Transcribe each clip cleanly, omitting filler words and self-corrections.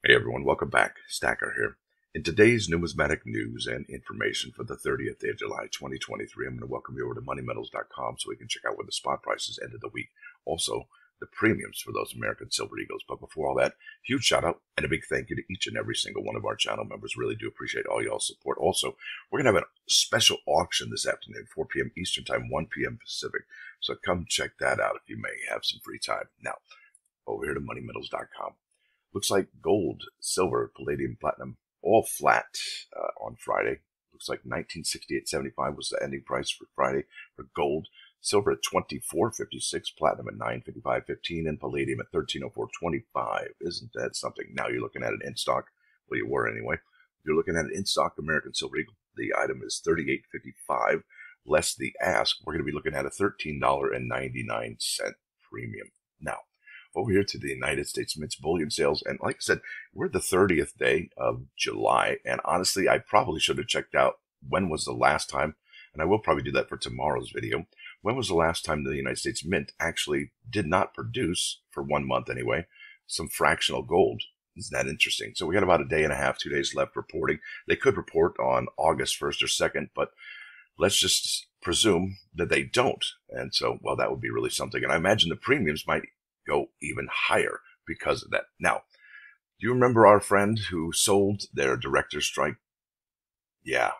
Hey everyone, welcome back. Stacker here. In today's numismatic news and information for the 30th day of July 2023, I'm going to welcome you over to moneymetals.com so we can check out where the spot prices ended the week. Also, the premiums for those American Silver Eagles. But before all that, huge shout out and a big thank you to each and every single one of our channel members. Really do appreciate all y'all's support. Also, we're going to have a special auction this afternoon, 4 p.m. Eastern Time, 1 p.m. Pacific. So come check that out if you may have some free time. Now, over here to moneymetals.com. Looks like gold, silver, palladium, platinum, all flat on Friday. Looks like 1968.75 was the ending price for Friday for gold. Silver at 24.56, platinum at 9.55.15, and palladium at 13.04.25. Isn't that something? Now you're looking at an in-stock. Well, you were anyway. You're looking at an in-stock American Silver Eagle. The item is 38.55 less the ask. We're going to be looking at a $13.99 premium. Now, over here to the United States Mint's bullion sales. And like I said, we're the 30th day of July. And honestly, I probably should have checked out when was the last time, and I will probably do that for tomorrow's video. When was the last time the United States Mint actually did not produce, for 1 month anyway, some fractional gold? Isn't that interesting? So we got about a day and a half, 2 days left reporting. They could report on August 1st or 2nd, but let's just presume that they don't. And so, well, that would be really something. And I imagine the premiums might go even higher because of that. Now, do you remember our friend who sold their director's strike? Yeah,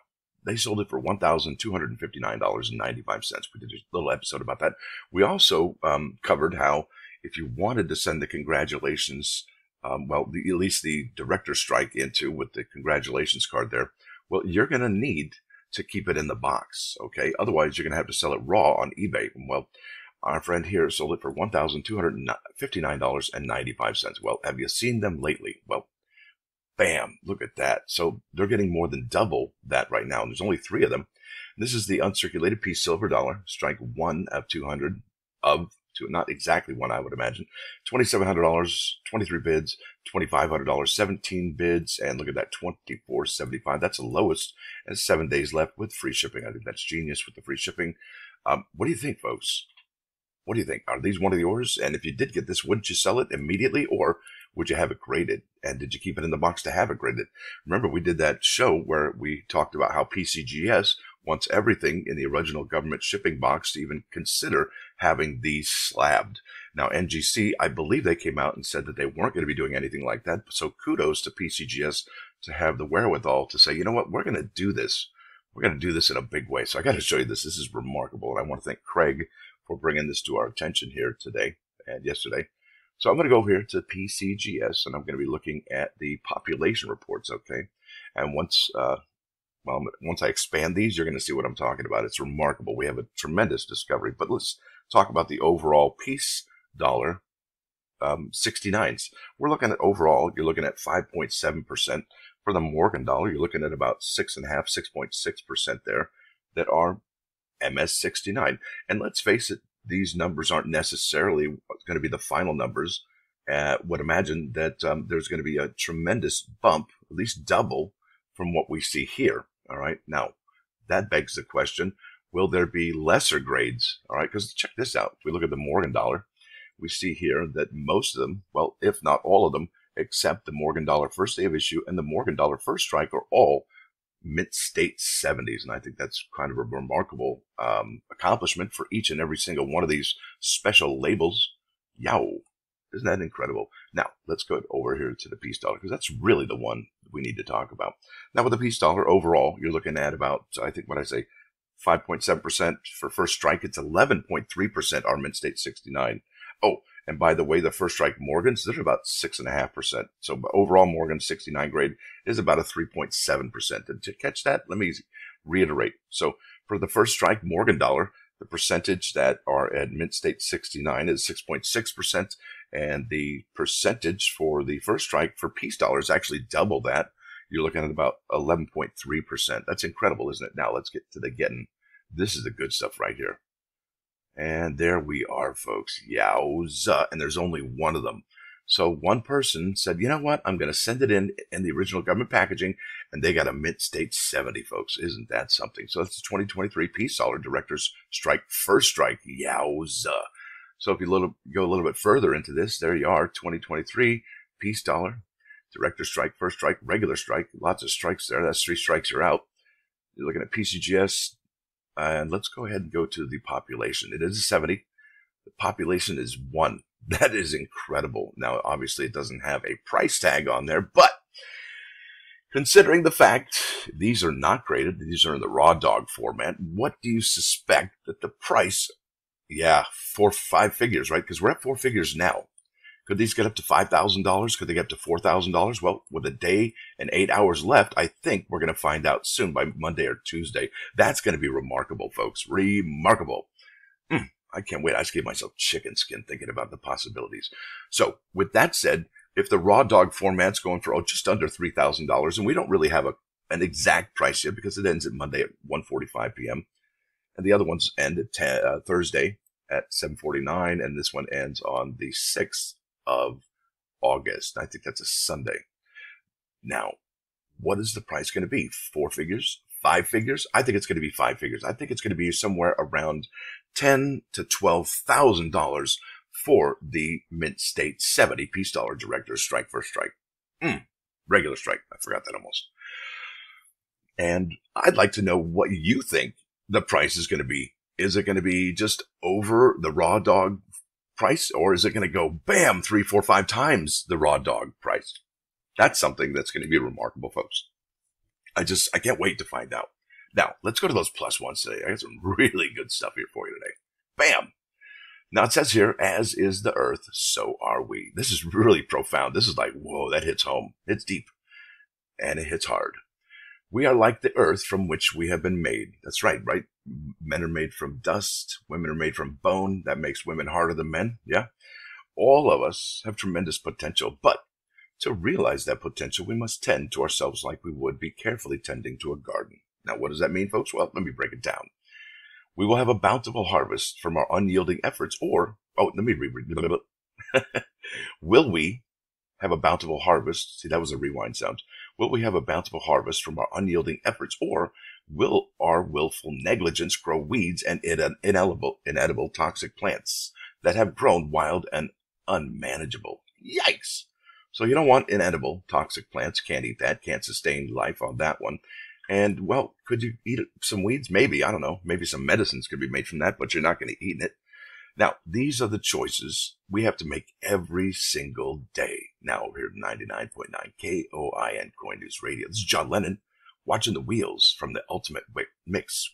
they sold it for $1,259.95. We did a little episode about that. We also covered how if you wanted to send the congratulations, at least the director's strike into with the congratulations card there, well, you're going to need to keep it in the box, okay? Otherwise, you're going to have to sell it raw on eBay. Well, our friend here sold it for $1,259.95. Well, have you seen them lately? Well, bam, look at that. So they're getting more than double that right now. And there's only 3 of them. This is the uncirculated piece silver dollar, strike 1 of 200 of, not exactly 1, I would imagine. $2,700, 23 bids, $2,500, 17 bids, and look at that, $24.75. That's the lowest, and 7 days left with free shipping. I think that's genius with the free shipping. What do you think, folks? What do you think? Are these one of the orders? And if you did get this, wouldn't you sell it immediately, or would you have it graded? And did you keep it in the box to have it graded? Remember, we did that show where we talked about how PCGS wants everything in the original government shipping box to even consider having these slabbed. Now, NGC, I believe they came out and said that they weren't going to be doing anything like that. So kudos to PCGS to have the wherewithal to say, you know what, we're going to do this. We're going to do this in a big way. So I got to show you this. This is remarkable. And I want to thank Craig for bringing this to our attention here today and yesterday. So I'm going to go over here to PCGS, and I'm going to be looking at the population reports, okay? And once I expand these, you're going to see what I'm talking about. It's remarkable. We have a tremendous discovery. But let's talk about the overall peace dollar 69s. We're looking at overall, you're looking at 5.7%. For the Morgan dollar, you're looking at about 6.6% there that are MS69. And let's face it, these numbers aren't necessarily going to be the final numbers. Would imagine that there's going to be a tremendous bump, at least double from what we see here. All right. Now, that begs the question, will there be lesser grades? All right. Because check this out. If we look at the Morgan dollar, we see here that most of them, well, if not all of them, except the Morgan dollar first day of issue and the Morgan dollar first strike are all mint state 70s. And I think that's kind of a remarkable accomplishment for each and every single one of these special labels. Yow. Isn't that incredible? Now, let's go over here to the peace dollar, because that's really the one we need to talk about. Now, with the peace dollar overall, you're looking at about, I think what I say, 5.7% for first strike. It's 11.3% are mint state 69. Oh, and by the way, the first strike Morgans, they're about 6.5%. So overall Morgan 69 grade is about a 3.7%. And to catch that, let me reiterate. So for the first strike Morgan dollar, the percentage that are at mint state 69 is 6.6%. And the percentage for the first strike for peace dollar is actually double that. You're looking at about 11.3%. That's incredible, isn't it? Now let's get to the getting. This is the good stuff right here. And there we are, folks. Yowza. And there's only one of them. So one person said, you know what? I'm going to send it in the original government packaging. And they got a mint state 70, folks. Isn't that something? So that's the 2023 Peace Dollar Director's Strike First Strike. Yowza. So if you go a little bit further into this, there you are, 2023 Peace Dollar Director strike, first strike, regular strike. Lots of strikes there. That's 3 strikes, you're out. You're looking at PCGS. And let's go ahead and go to the population. It is a 70. The population is 1. That is incredible. Now, obviously, it doesn't have a price tag on there, but considering the fact these are not graded, these are in the raw dog format, what do you suspect that the price, 5 figures, right? Because we're at 4 figures now. Could these get up to $5,000? Could they get up to $4,000? Well, with a day and 8 hours left, I think we're going to find out soon by Monday or Tuesday. That's going to be remarkable, folks. Remarkable. I can't wait. I just gave myself chicken skin thinking about the possibilities. So with that said, if the raw dog format's going for just under $3,000, and we don't really have an exact price yet because it ends at Monday at 1:45 p.m. and the other ones end at Thursday at 7:49, and this one ends on the 6th of August. I think that's a Sunday. Now, what is the price going to be? 4 figures? 5 figures? I think it's going to be 5 figures. I think it's going to be somewhere around $10,000 to $12,000 for the Mint State 70 Peace Dollar Director strike, first strike. Regular strike. I forgot that almost. And I'd like to know what you think the price is going to be. Is it going to be just over the raw dog price, or is it going to go bam 3, 4, 5 times the raw dog price? That's something that's going to be remarkable, folks. I can't wait to find out. Now, let's go to those plus ones today. I got some really good stuff here for you today. Bam! Now, it says here, as is the earth, so are we. This is really profound. This is like, whoa, that hits home. It's deep. And it hits hard. We are like the earth from which we have been made. That's right? Men are made from dust. Women are made from bone. That makes women harder than men. Yeah? All of us have tremendous potential, but to realize that potential, we must tend to ourselves like we would be carefully tending to a garden. Now, what does that mean, folks? Well, let me break it down. We will have a bountiful harvest from our unyielding efforts, or, let me read. Will we have a bountiful harvest? See, that was a rewind sound. Will we have a bountiful harvest from our unyielding efforts, or will our willful negligence grow weeds and inedible toxic plants that have grown wild and unmanageable? Yikes! So you don't want inedible toxic plants. Can't eat that. Can't sustain life on that one. And, well, could you eat some weeds? Maybe. I don't know. Maybe some medicines could be made from that, but you're not going to eat it. Now, these are the choices we have to make every single day. Now, over here at 99.9 KOIN Coin News Radio. This is John Lennon, watching the wheels from the ultimate mix.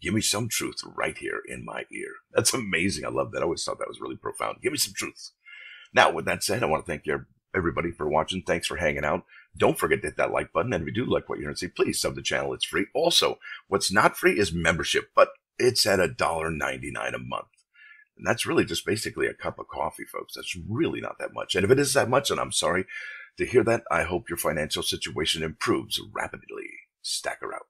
Give me some truth right here in my ear. That's amazing. I love that. I always thought that was really profound. Give me some truth. Now, with that said, I want to thank everybody for watching. Thanks for hanging out. Don't forget to hit that like button. And if you do like what you're going to see, please sub the channel. It's free. Also, what's not free is membership, but it's at $1.99 a month. And that's really just basically a cup of coffee, folks. That's really not that much. And if it is that much, and I'm sorry to hear that, I hope your financial situation improves rapidly. Stacker out.